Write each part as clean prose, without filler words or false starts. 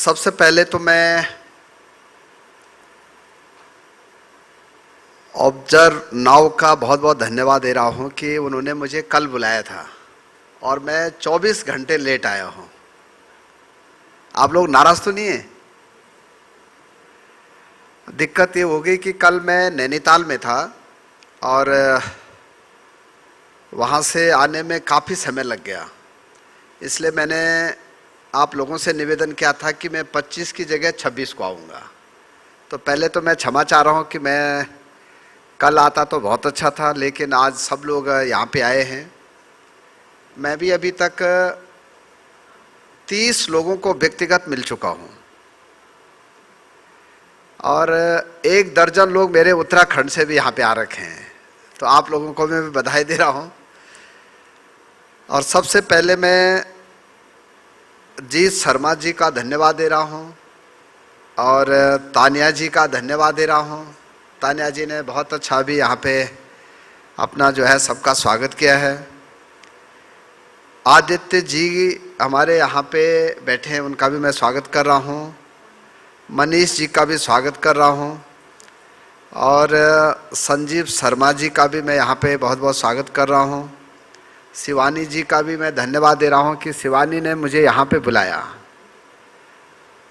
सबसे पहले तो मैं ऑब्जर्व नाउ का बहुत बहुत धन्यवाद दे रहा हूं कि उन्होंने मुझे कल बुलाया था और मैं 24 घंटे लेट आया हूं। आप लोग नाराज तो नहीं है? दिक्कत ये हो गई कि कल मैं नैनीताल में था और वहाँ से आने में काफ़ी समय लग गया, इसलिए मैंने आप लोगों से निवेदन किया था कि मैं 25 की जगह 26 को आऊँगा। तो पहले तो मैं क्षमा चाह रहा हूँ कि मैं कल आता तो बहुत अच्छा था, लेकिन आज सब लोग यहाँ पे आए हैं। मैं भी अभी तक 30 लोगों को व्यक्तिगत मिल चुका हूँ और 1 दर्जन लोग मेरे उत्तराखंड से भी यहाँ पे आ रखे हैं, तो आप लोगों को मैं भी बधाई दे रहा हूँ। और सबसे पहले मैं जीत शर्मा जी का धन्यवाद दे रहा हूँ और तानिया जी का धन्यवाद दे रहा हूँ। तानिया जी ने बहुत अच्छा भी यहाँ पे अपना जो है सबका स्वागत किया है। आदित्य जी हमारे यहाँ पे बैठे हैं, उनका भी मैं स्वागत कर रहा हूँ। मनीष जी का भी स्वागत कर रहा हूँ और संजीव शर्मा जी का भी मैं यहाँ पे बहुत बहुत स्वागत कर रहा हूँ। शिवानी जी का भी मैं धन्यवाद दे रहा हूँ कि शिवानी ने मुझे यहाँ पे बुलाया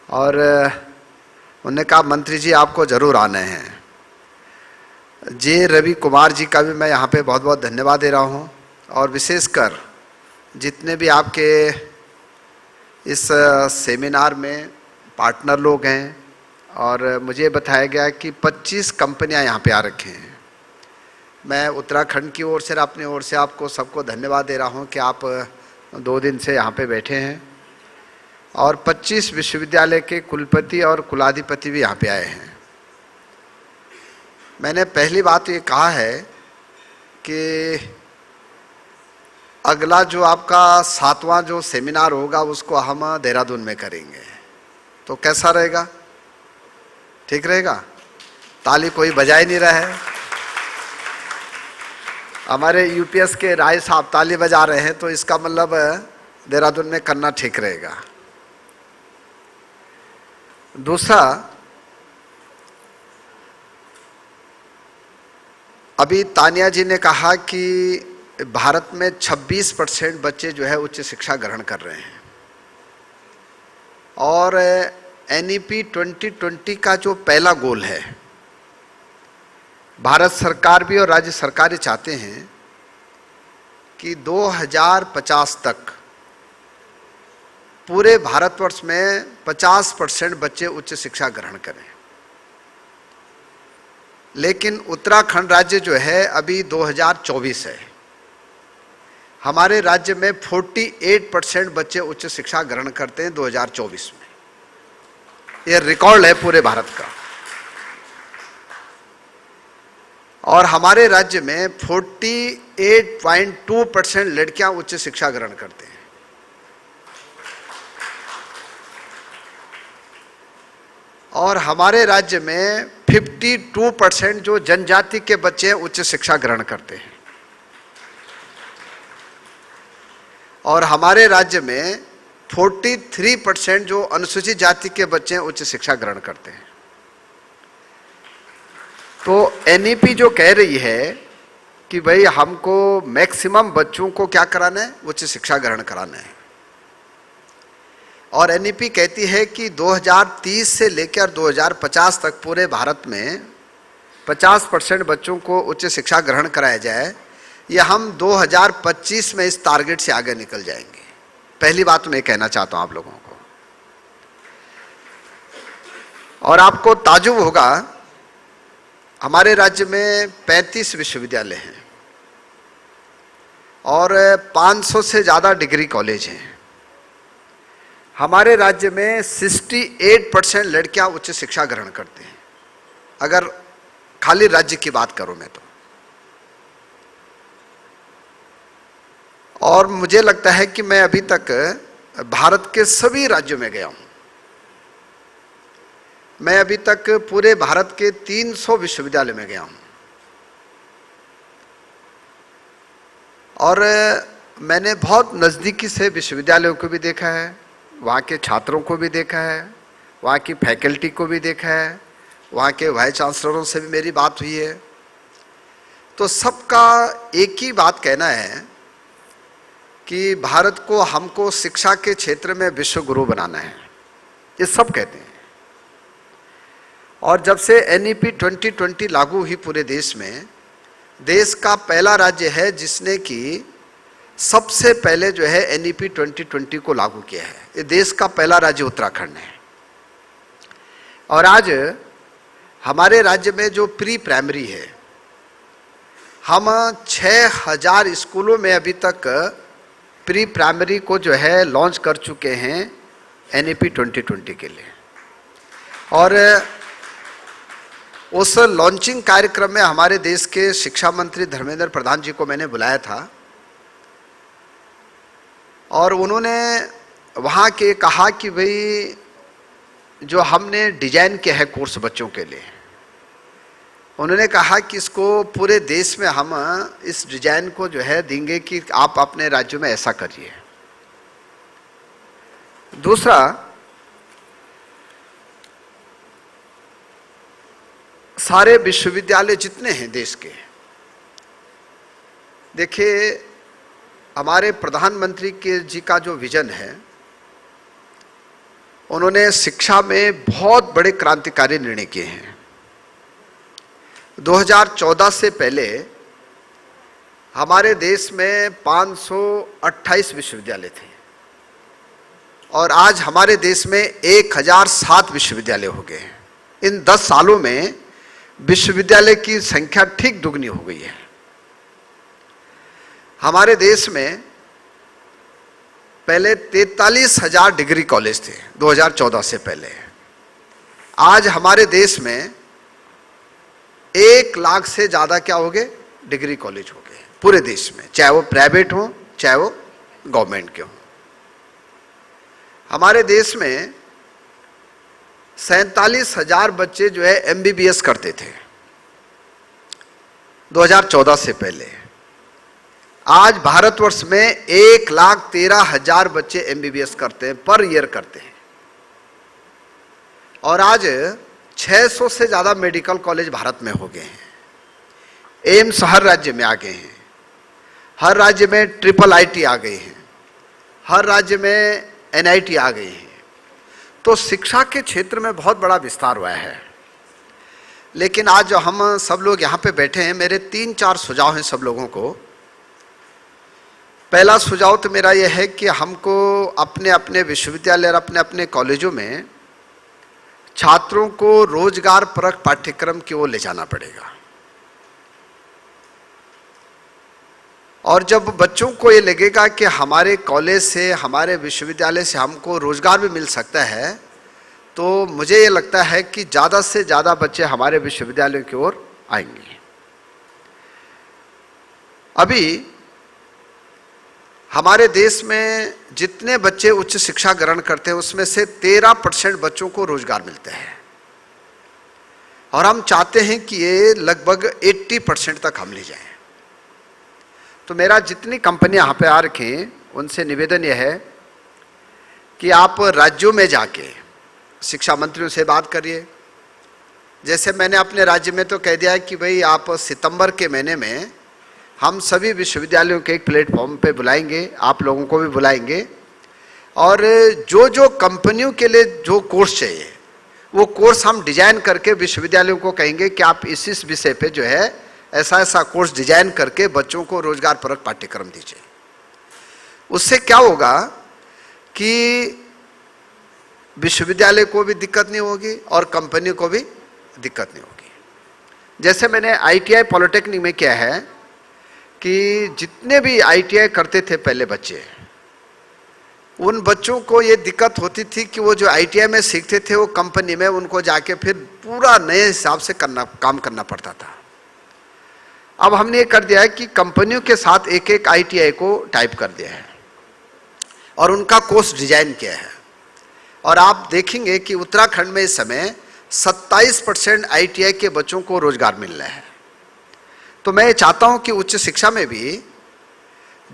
और उन्होंने कहा मंत्री जी आपको ज़रूर आना है। जे रवि कुमार जी का भी मैं यहाँ पे बहुत बहुत धन्यवाद दे रहा हूँ और विशेषकर जितने भी आपके इस सेमिनार में पार्टनर लोग हैं, और मुझे बताया गया कि 25 कंपनियां यहाँ पे आ रखी हैं। मैं उत्तराखंड की ओर से अपनी ओर से आपको सबको धन्यवाद दे रहा हूँ कि आप 2 दिन से यहाँ पे बैठे हैं और 25 विश्वविद्यालय के कुलपति और कुलाधिपति भी यहाँ पे आए हैं। मैंने पहली बात ये कहा है कि अगला जो आपका 7वां जो सेमिनार होगा उसको हम देहरादून में करेंगे, तो कैसा रहेगा? ठीक रहेगा? ताली कोई बजा ही नहीं रहा है। हमारे यूपीएस के राय साहब ताली बजा रहे हैं, तो इसका मतलब देहरादून में करना ठीक रहेगा। दूसरा, अभी तानिया जी ने कहा कि भारत में 26% बच्चे जो है उच्च शिक्षा ग्रहण कर रहे हैं और एनईपी 2020 का जो पहला गोल है, भारत सरकार भी और राज्य सरकारें चाहते हैं कि 2050 तक पूरे भारतवर्ष में 50% बच्चे उच्च शिक्षा ग्रहण करें। लेकिन उत्तराखंड राज्य जो है अभी 2024 है, हमारे राज्य में 48% बच्चे उच्च शिक्षा ग्रहण करते हैं 2024 में। यह रिकॉर्ड है पूरे भारत का। और हमारे राज्य में 48.2% लड़कियां उच्च शिक्षा ग्रहण करते हैं। और हमारे राज्य में 52% जो जनजाति के बच्चे हैं उच्च शिक्षा ग्रहण करते हैं। और हमारे राज्य में 43% जो अनुसूचित जाति के बच्चे हैं उच्च शिक्षा ग्रहण करते हैं। तो एनईपी जो कह रही है कि भाई हमको मैक्सिमम बच्चों को क्या कराना है? उच्च शिक्षा ग्रहण कराना है। और एनईपी कहती है कि 2030 से लेकर 2050 तक पूरे भारत में 50% बच्चों को उच्च शिक्षा ग्रहण कराया जाए। या हम 2025 में इस टारगेट से आगे निकल जाएंगे। पहली बात मैं कहना चाहता हूं आप लोगों को। और आपको ताज्जुब होगा, हमारे राज्य में 35 विश्वविद्यालय हैं और 500 से ज़्यादा डिग्री कॉलेज हैं। हमारे राज्य में 68% लड़कियां उच्च शिक्षा ग्रहण करते हैं, अगर खाली राज्य की बात करूं मैं तो। और मुझे लगता है कि मैं अभी तक भारत के सभी राज्यों में गया हूं। मैं अभी तक पूरे भारत के 300 विश्वविद्यालय में गया हूं और मैंने बहुत नज़दीकी से विश्वविद्यालयों को भी देखा है, वहाँ के छात्रों को भी देखा है वहाँ की फैकल्टी को भी देखा है, वहाँ के वाइस चांसलरों से भी मेरी बात हुई है। तो सबका एक ही बात कहना है कि भारत को, हमको शिक्षा के क्षेत्र में विश्व गुरु बनाना है, ये सब कहते हैं। और जब से NEP 2020 लागू हुई पूरे देश में, देश का पहला राज्य है जिसने कि सबसे पहले जो है NEP 2020 को लागू किया है। ये देश का पहला राज्य उत्तराखंड है। और आज हमारे राज्य में जो प्री प्राइमरी है, हम 6000 स्कूलों में अभी तक प्री प्राइमरी को जो है लॉन्च कर चुके हैं NEP 2020 के लिए। और उस लॉन्चिंग कार्यक्रम में हमारे देश के शिक्षा मंत्री धर्मेंद्र प्रधान जी को मैंने बुलाया था, और उन्होंने वहाँ के कहा कि भाई जो हमने डिजाइन किया है कोर्स बच्चों के लिए, उन्होंने कहा कि इसको पूरे देश में हम इस डिजाइन को जो है देंगे कि आप अपने राज्यों में ऐसा करिए। दूसरा, सारे विश्वविद्यालय जितने हैं देश के, देखिए हमारे प्रधानमंत्री के जी का जो विजन है, उन्होंने शिक्षा में बहुत बड़े क्रांतिकारी निर्णय किए हैं। 2014 से पहले हमारे देश में 528 विश्वविद्यालय थे, और आज हमारे देश में 1007 विश्वविद्यालय हो गए हैं। इन 10 सालों में विश्वविद्यालय की संख्या ठीक दुगनी हो गई है। हमारे देश में पहले 43,000 डिग्री कॉलेज थे 2014 से पहले। आज हमारे देश में 1 लाख से ज़्यादा क्या हो गए, डिग्री कॉलेज हो गए पूरे देश में, चाहे वो प्राइवेट हो चाहे वो गवर्नमेंट के हो। हमारे देश में 47,000 बच्चे जो है MBBS करते थे 2014 से पहले। आज भारतवर्ष में 1,13,000 बच्चे MBBS करते हैं, पर ईयर करते हैं। और आज 600 से ज़्यादा मेडिकल कॉलेज भारत में हो गए हैं। एम्स हर राज्य में आ गए हैं, हर राज्य में IIIT आ गए हैं, हर राज्य में NIT आ गए हैं। तो शिक्षा के क्षेत्र में बहुत बड़ा विस्तार हुआ है। लेकिन आज जो हम सब लोग यहाँ पे बैठे हैं, मेरे 3-4 सुझाव हैं सब लोगों को। पहला सुझाव तो मेरा यह है कि हमको अपने अपने विश्वविद्यालय और अपने अपने कॉलेजों में छात्रों को रोजगार परक पाठ्यक्रम की ओर ले जाना पड़ेगा। और जब बच्चों को ये लगेगा कि हमारे कॉलेज से, हमारे विश्वविद्यालय से हमको रोजगार भी मिल सकता है, तो मुझे ये लगता है कि ज़्यादा से ज़्यादा बच्चे हमारे विश्वविद्यालयों की ओर आएंगे। अभी हमारे देश में जितने बच्चे उच्च शिक्षा ग्रहण करते हैं, उसमें से 13% बच्चों को रोजगार मिलता है, और हम चाहते हैं कि ये लगभग 80% तक हम ले जाएं। तो मेरा जितनी कंपनियां यहाँ पे आ रखी हैं, उनसे निवेदन यह है कि आप राज्यों में जाके शिक्षा मंत्रियों से बात करिए। जैसे मैंने अपने राज्य में तो कह दिया है कि भाई आप सितंबर के महीने में हम सभी विश्वविद्यालयों के एक प्लेटफॉर्म पे बुलाएंगे, आप लोगों को भी बुलाएंगे, और जो जो कंपनियों के लिए जो कोर्स चाहिए वो कोर्स हम डिजाइन करके विश्वविद्यालयों को कहेंगे कि आप इस विषय पे जो है ऐसा ऐसा कोर्स डिजाइन करके बच्चों को रोजगार परक पाठ्यक्रम दीजिए। उससे क्या होगा कि विश्वविद्यालय को भी दिक्कत नहीं होगी और कंपनी को भी दिक्कत नहीं होगी। जैसे मैंने ITI पॉलिटेक्निक में किया है कि जितने भी ITI करते थे पहले बच्चे, उन बच्चों को ये दिक्कत होती थी कि वो जो ITI में सीखते थे वो कंपनी में उनको जाके फिर पूरा नए हिसाब से काम करना पड़ता था। अब हमने ये कर दिया है कि कंपनियों के साथ एक एक ITI को टाइप कर दिया है और उनका कोर्स डिजाइन किया है। और आप देखेंगे कि उत्तराखंड में इस समय 27% ITI के बच्चों को रोजगार मिल रहा है। तो मैं चाहता हूं कि उच्च शिक्षा में भी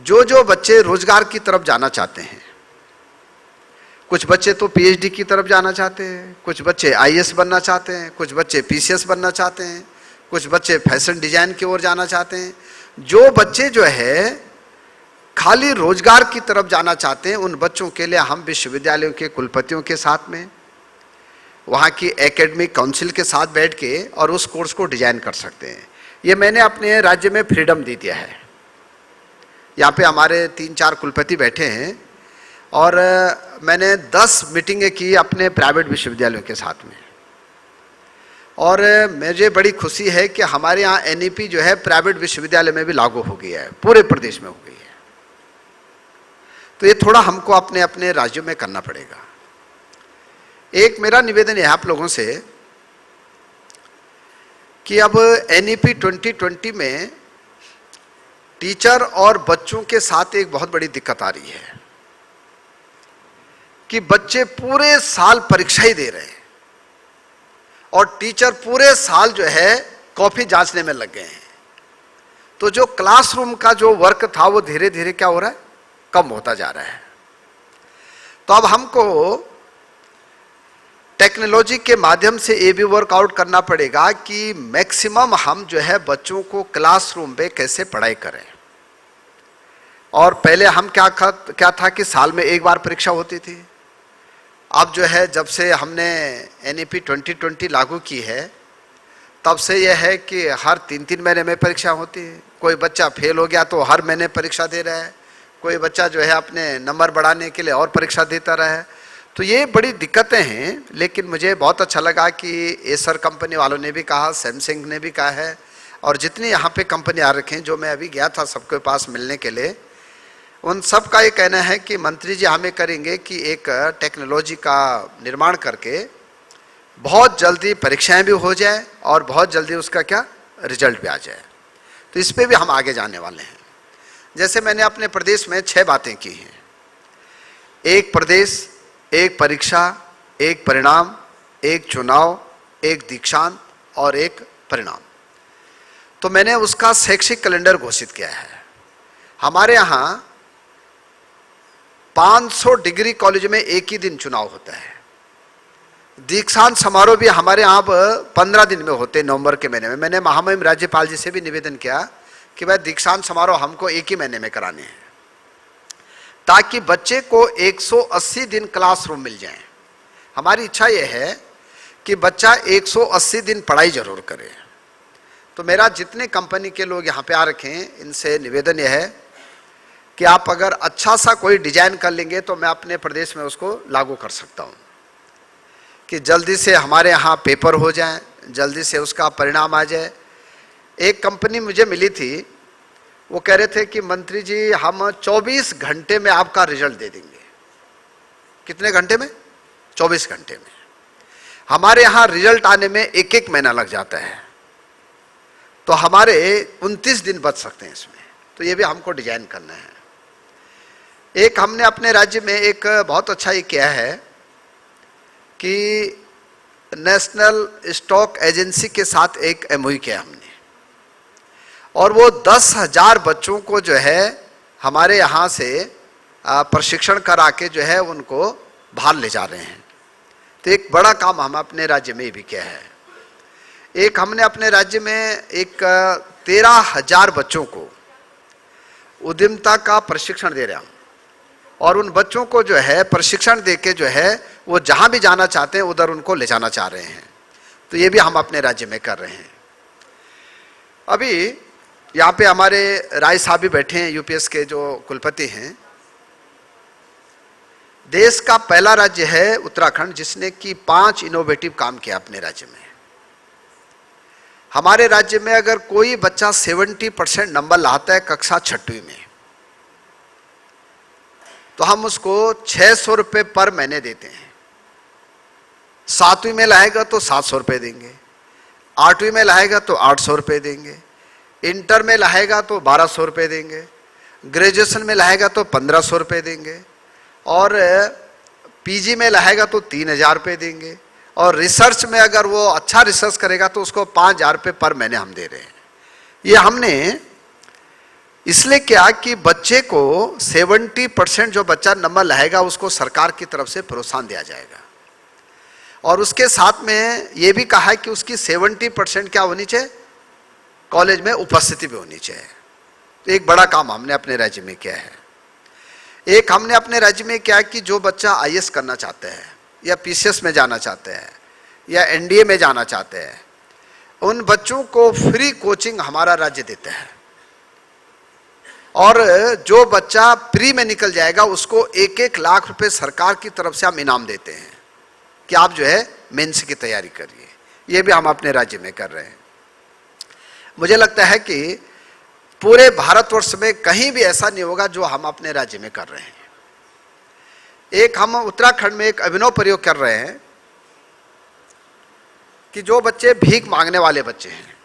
जो जो बच्चे रोजगार की तरफ जाना चाहते हैं, कुछ बच्चे तो पीएचडी की तरफ जाना चाहते हैं, कुछ बच्चे आईएएस बनना चाहते हैं, कुछ बच्चे पीसीएस बनना चाहते हैं, कुछ बच्चे फैशन डिजाइन की ओर जाना चाहते हैं। जो बच्चे जो है खाली रोजगार की तरफ जाना चाहते हैं, उन बच्चों के लिए हम विश्वविद्यालयों के कुलपतियों के साथ में, वहाँ की एकेडमिक काउंसिल के साथ बैठ के और उस कोर्स को डिजाइन कर सकते हैं। ये मैंने अपने राज्य में फ्रीडम दे दिया है। यहाँ पे हमारे 3-4 कुलपति बैठे हैं और मैंने 10 मीटिंगें की अपने प्राइवेट विश्वविद्यालयों के साथ में, और मुझे बड़ी खुशी है कि हमारे यहाँ एनईपी जो है प्राइवेट विश्वविद्यालय में भी लागू हो गया है, पूरे प्रदेश में हो गई है। तो ये थोड़ा हमको अपने अपने राज्यों में करना पड़ेगा। एक मेरा निवेदन है आप लोगों से कि अब एनईपी 2020 में टीचर और बच्चों के साथ एक बहुत बड़ी दिक्कत आ रही है कि बच्चे पूरे साल परीक्षा ही दे रहे हैं और टीचर पूरे साल जो है कॉपी जांचने में लग गए हैं। तो जो क्लासरूम का जो वर्क था वो धीरे धीरे क्या हो रहा है, कम होता जा रहा है। तो अब हमको टेक्नोलॉजी के माध्यम से ये भी वर्कआउट करना पड़ेगा कि मैक्सिमम हम जो है बच्चों को क्लासरूम में कैसे पढ़ाई करें। और पहले हम क्या था कि साल में एक बार परीक्षा होती थी। अब जो है जब से हमने एनईपी 2020 लागू की है तब से यह है कि हर 3-3 महीने में परीक्षा होती है। कोई बच्चा फेल हो गया तो हर महीने परीक्षा दे रहा है, कोई बच्चा जो है अपने नंबर बढ़ाने के लिए और परीक्षा देता रहा है। तो ये बड़ी दिक्कतें हैं। लेकिन मुझे बहुत अच्छा लगा कि एसर कंपनी वालों ने भी कहा, सैमसंग ने भी कहा है, और जितनी यहाँ पे कंपनी आ रखे हैं, जो मैं अभी गया था सबके पास मिलने के लिए, उन सब का ये कहना है कि मंत्री जी हमें करेंगे कि एक टेक्नोलॉजी का निर्माण करके बहुत जल्दी परीक्षाएं भी हो जाए और बहुत जल्दी उसका क्या रिजल्ट भी आ जाए। तो इस पे भी हम आगे जाने वाले हैं। जैसे मैंने अपने प्रदेश में 6 बातें की हैं, एक प्रदेश, एक परीक्षा, एक परिणाम, एक चुनाव, एक दीक्षांत और एक परिणाम। तो मैंने उसका शैक्षिक कैलेंडर घोषित किया है। हमारे यहाँ 500 डिग्री कॉलेज में एक ही दिन चुनाव होता है। दीक्षांत समारोह भी हमारे यहाँ 15 दिन में होते हैं, नवंबर के महीने में। मैंने महामहिम राज्यपाल जी से भी निवेदन किया कि भाई दीक्षांत समारोह हमको एक ही महीने में कराने हैं, ताकि बच्चे को 180 दिन क्लासरूम मिल जाए। हमारी इच्छा यह है कि बच्चा 180 दिन पढ़ाई जरूर करे। तो मेरा जितने कंपनी के लोग यहाँ पे आ रखे हैं, इनसे निवेदन यह है कि आप अगर अच्छा सा कोई डिजाइन कर लेंगे तो मैं अपने प्रदेश में उसको लागू कर सकता हूँ कि जल्दी से हमारे यहाँ पेपर हो जाए, जल्दी से उसका परिणाम आ जाए। एक कंपनी मुझे मिली थी, वो कह रहे थे कि मंत्री जी हम 24 घंटे में आपका रिजल्ट दे देंगे। कितने घंटे में? 24 घंटे में। हमारे यहाँ रिजल्ट आने में 1-1 महीना लग जाता है, तो हमारे 29 दिन बच सकते हैं इसमें। तो ये भी हमको डिजाइन करना है। एक हमने अपने राज्य में एक बहुत अच्छा ये किया है कि नेशनल स्टॉक एजेंसी के साथ एक एमओयू किया हमने, और वो 10,000 बच्चों को जो है हमारे यहाँ से प्रशिक्षण करा के जो है उनको बाहर ले जा रहे हैं। तो एक बड़ा काम हम अपने राज्य में भी किया है। एक हमने अपने राज्य में एक 13,000 बच्चों को उद्यमिता का प्रशिक्षण दे रहे हैं, और उन बच्चों को जो है प्रशिक्षण देके जो है वो जहाँ भी जाना चाहते हैं उधर उनको ले जाना चाह रहे हैं। तो ये भी हम अपने राज्य में कर रहे हैं। अभी यहाँ पे हमारे राय साहब भी बैठे हैं, यूपीएस के जो कुलपति हैं। देश का पहला राज्य है उत्तराखंड जिसने कि 5 इनोवेटिव काम किया अपने राज्य में। हमारे राज्य में अगर कोई बच्चा 70% नंबर लाता है कक्षा 6वीं में, तो हम उसको 600 रुपये पर महीने देते हैं। 7वीं में लाएगा तो 700 रुपये देंगे, 8वीं में लाएगा तो 800 रुपये देंगे, इंटर में लाएगा तो 1200 रुपये देंगे, ग्रेजुएशन में लाएगा तो 1500 रुपये देंगे, और पीजी में लाएगा तो 3000 रुपये देंगे, और रिसर्च में अगर वो अच्छा रिसर्च करेगा तो उसको 5000 रुपये पर महीने हम दे रहे हैं। ये हमने इसलिए क्या कि बच्चे को 70% जो बच्चा नंबर लाएगा उसको सरकार की तरफ से प्रोत्साहन दिया जाएगा, और उसके साथ में ये भी कहा है कि उसकी 70% क्या होनी चाहिए, कॉलेज में उपस्थिति भी होनी चाहिए। तो एक बड़ा काम हमने अपने राज्य में किया है। एक हमने अपने राज्य में क्या कि जो बच्चा आईएएस करना चाहते हैं या पीसीएस में जाना चाहते हैं या एनडीए में जाना चाहते हैं, उन बच्चों को फ्री कोचिंग हमारा राज्य देता है, और जो बच्चा प्री में निकल जाएगा उसको 1-1 लाख रुपए सरकार की तरफ से हम इनाम देते हैं कि आप जो है मेंस की तैयारी करिए। ये भी हम अपने राज्य में कर रहे हैं। मुझे लगता है कि पूरे भारतवर्ष में कहीं भी ऐसा नहीं होगा जो हम अपने राज्य में कर रहे हैं। एक हम उत्तराखंड में एक अभिनव प्रयोग कर रहे हैं कि जो बच्चे भीख मांगने वाले बच्चे हैं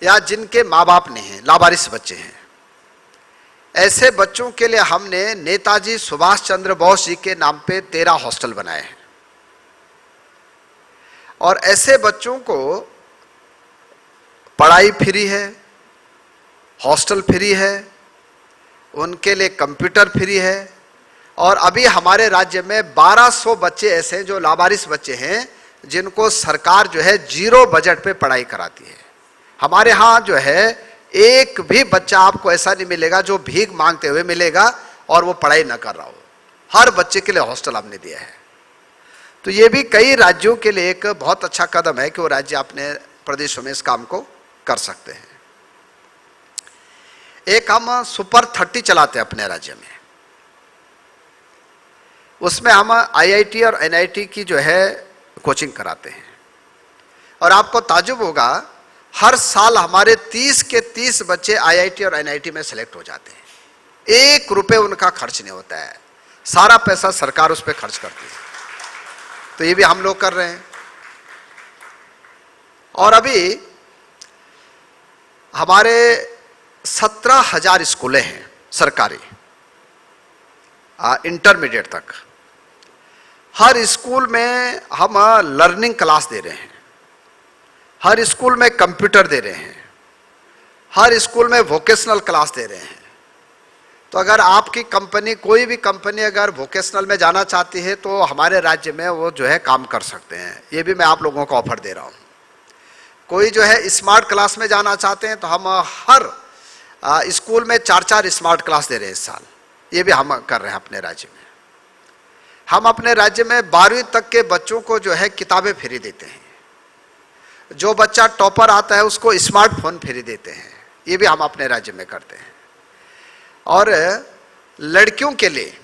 या जिनके माँ बाप नहीं हैं, लावारिस बच्चे हैं, ऐसे बच्चों के लिए हमने नेताजी सुभाष चंद्र बोस जी के नाम पे 13 हॉस्टल बनाए हैं, और ऐसे बच्चों को पढ़ाई फ्री है, हॉस्टल फ्री है, उनके लिए कंप्यूटर फ्री है, और अभी हमारे राज्य में 1200 बच्चे ऐसे जो लावारिस बच्चे हैं जिनको सरकार जो है 0 बजट पे पढ़ाई कराती है। हमारे यहाँ जो है एक भी बच्चा आपको ऐसा नहीं मिलेगा जो भीख मांगते हुए मिलेगा और वो पढ़ाई न कर रहा हो। हर बच्चे के लिए हॉस्टल हमने दिया है। तो ये भी कई राज्यों के लिए एक बहुत अच्छा कदम है कि वो राज्य अपने प्रदेशों में इस काम को कर सकते हैं। एक हम सुपर 30 चलाते हैं अपने राज्य में, उसमें हम आईआईटी और एनआईटी की जो है कोचिंग कराते हैं, और आपको ताज्जुब होगा हर साल हमारे 30 के 30 बच्चे आईआईटी और एनआईटी में सेलेक्ट हो जाते हैं। 1 रुपए उनका खर्च नहीं होता है, सारा पैसा सरकार उस पर खर्च करती है। तो ये भी हम लोग कर रहे हैं। और अभी हमारे 17,000 स्कूलें हैं सरकारी, इंटरमीडिएट तक। हर स्कूल में हम लर्निंग क्लास दे रहे हैं, हर स्कूल में कंप्यूटर दे रहे हैं, हर स्कूल में वोकेशनल क्लास दे रहे हैं। तो अगर आपकी कंपनी, कोई भी कंपनी अगर वोकेशनल में जाना चाहती है तो हमारे राज्य में वो जो है काम कर सकते हैं। ये भी मैं आप लोगों को ऑफर दे रहा हूँ। कोई जो है स्मार्ट क्लास में जाना चाहते हैं तो हम हर स्कूल में 4-4 स्मार्ट क्लास दे रहे हैं इस साल। ये भी हम कर रहे हैं अपने राज्य में। हम अपने राज्य में 12वीं तक के बच्चों को जो है किताबें फ्री देते हैं। जो बच्चा टॉपर आता है उसको स्मार्टफोन फ्री देते हैं। ये भी हम अपने राज्य में करते हैं। और लड़कियों के लिए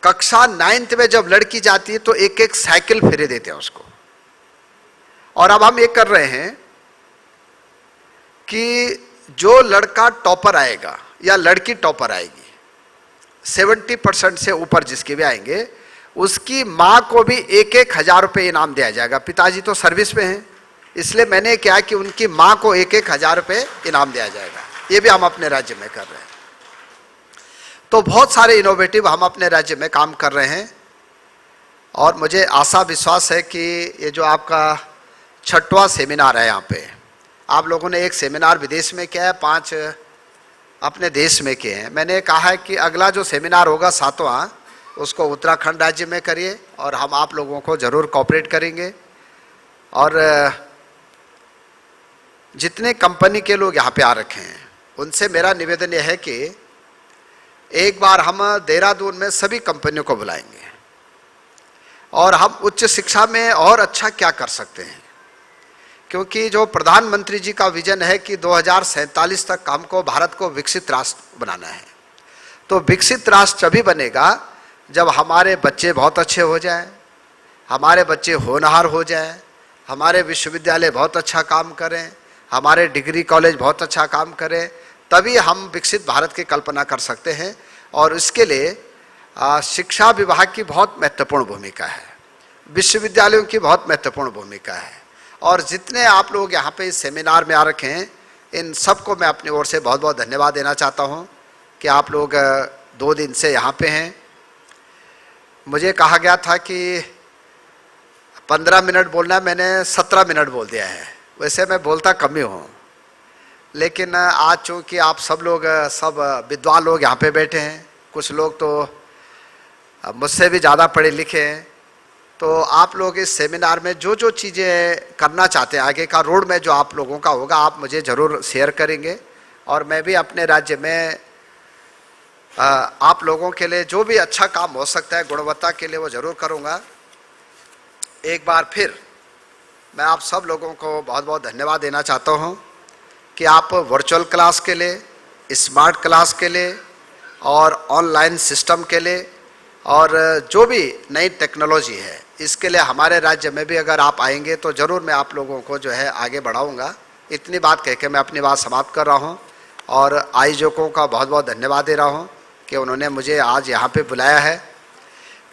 कक्षा 9th में जब लड़की जाती है तो एक साइकिल फ्री देते हैं उसको। और अब हम ये कर रहे हैं कि जो लड़का टॉपर आएगा या लड़की टॉपर आएगी, 70% से ऊपर जिसके भी आएंगे, उसकी माँ को भी 1,000 रुपये इनाम दिया जाएगा। पिताजी तो सर्विस में हैं, इसलिए मैंने क्या कि उनकी माँ को 1,000 रुपये इनाम दिया जाएगा। ये भी हम अपने राज्य में कर रहे हैं। तो बहुत सारे इनोवेटिव हम अपने राज्य में काम कर रहे हैं, और मुझे आशा विश्वास है कि ये जो आपका 6वां सेमिनार है, यहाँ पे आप लोगों ने एक सेमिनार विदेश में किया है, 5 अपने देश में किए हैं। मैंने कहा है कि अगला जो सेमिनार होगा 7वां, उसको उत्तराखंड राज्य में करिए, और हम आप लोगों को ज़रूर कोऑपरेट करेंगे। और जितने कंपनी के लोग यहाँ पे आ रखे हैं उनसे मेरा निवेदन यह है कि एक बार हम देहरादून में सभी कंपनियों को बुलाएंगे और हम उच्च शिक्षा में और अच्छा क्या कर सकते हैं, क्योंकि जो प्रधानमंत्री जी का विजन है कि 2047 तक हमको भारत को विकसित राष्ट्र बनाना है। तो विकसित राष्ट्र तभी बनेगा जब हमारे बच्चे बहुत अच्छे हो जाएं, हमारे बच्चे होनहार हो जाएं, हमारे विश्वविद्यालय बहुत अच्छा काम करें, हमारे डिग्री कॉलेज बहुत अच्छा काम करें, तभी हम विकसित भारत की कल्पना कर सकते हैं। और इसके लिए शिक्षा विभाग की बहुत महत्वपूर्ण भूमिका है, विश्वविद्यालयों की बहुत महत्वपूर्ण भूमिका है। और जितने आप लोग यहाँ पे इस सेमिनार में आ रखे हैं, इन सबको मैं अपनी ओर से बहुत बहुत धन्यवाद देना चाहता हूँ कि आप लोग 2 दिन से यहाँ पे हैं। मुझे कहा गया था कि 15 मिनट बोलना है, मैंने 17 मिनट बोल दिया है। वैसे मैं बोलता कम ही हूँ, लेकिन आज चूँकि आप सब लोग सब विद्वान लोग यहाँ पे बैठे हैं, कुछ लोग तो मुझसे भी ज़्यादा पढ़े लिखे हैं, तो आप लोग इस सेमिनार में जो जो चीज़ें करना चाहते हैं, आगे का रोड में जो आप लोगों का होगा, आप मुझे ज़रूर शेयर करेंगे। और मैं भी अपने राज्य में आप लोगों के लिए जो भी अच्छा काम हो सकता है गुणवत्ता के लिए वो ज़रूर करूँगा। एक बार फिर मैं आप सब लोगों को बहुत बहुत धन्यवाद देना चाहता हूँ कि आप वर्चुअल क्लास के लिए, स्मार्ट क्लास के लिए और ऑनलाइन सिस्टम के लिए और जो भी नई टेक्नोलॉजी है इसके लिए हमारे राज्य में भी अगर आप आएंगे तो ज़रूर मैं आप लोगों को जो है आगे बढ़ाऊंगा। इतनी बात कह के मैं अपनी बात समाप्त कर रहा हूँ और आयोजकों का बहुत बहुत धन्यवाद दे रहा हूँ कि उन्होंने मुझे आज यहाँ पे बुलाया है।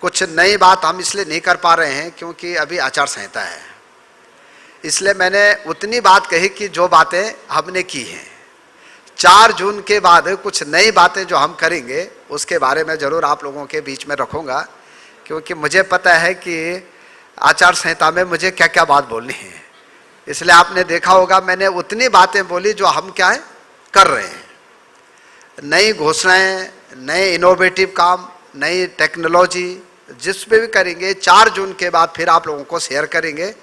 कुछ नई बात हम इसलिए नहीं कर पा रहे हैं क्योंकि अभी आचार संहिता है, इसलिए मैंने उतनी बात कही कि जो बातें हमने की हैं। 4 जून के बाद कुछ नई बातें जो हम करेंगे उसके बारे में ज़रूर आप लोगों के बीच में रखूँगा, क्योंकि मुझे पता है कि आचार संहिता में मुझे क्या क्या बात बोलनी है। इसलिए आपने देखा होगा मैंने उतनी बातें बोली जो हम क्या है कर रहे हैं। नई घोषणाएं, नए इनोवेटिव काम, नई टेक्नोलॉजी जिस पे भी करेंगे 4 जून के बाद फिर आप लोगों को शेयर करेंगे।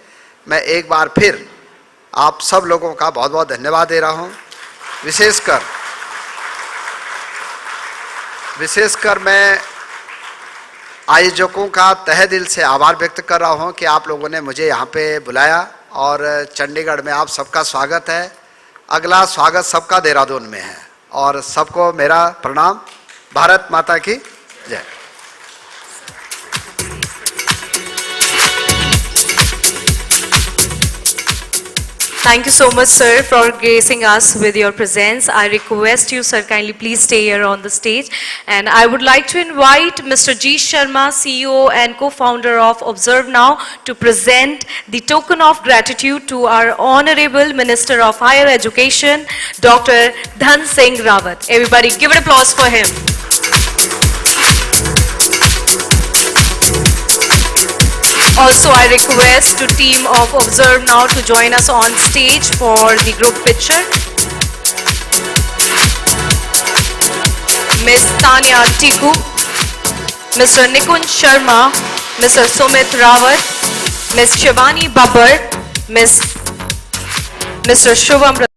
मैं एक बार फिर आप सब लोगों का बहुत बहुत धन्यवाद दे रहा हूँ। विशेषकर मैं आयोजकों का तहे दिल से आभार व्यक्त कर रहा हूँ कि आप लोगों ने मुझे यहाँ पे बुलाया और चंडीगढ़ में आप सबका स्वागत है। अगला स्वागत सबका देहरादून में है और सबको मेरा प्रणाम। भारत माता की जय। Thank you so much, sir, for gracing us with your presence. I request you, sir, kindly please stay here on the stage. And I would like to invite Mr. G. Sharma, CEO and co-founder of Observe Now, to present the token of gratitude to our Honorable Minister of Higher Education, Dr. Dhan Singh Rawat. Everybody give an applause for him. Also, I request the team of Observe Now to join us on stage for the group picture. Ms. Tanya Tiku, Mr. Nikunj Sharma, Mr. Sumit Rawat, Ms. Shivani Babbar, Mr. Shubham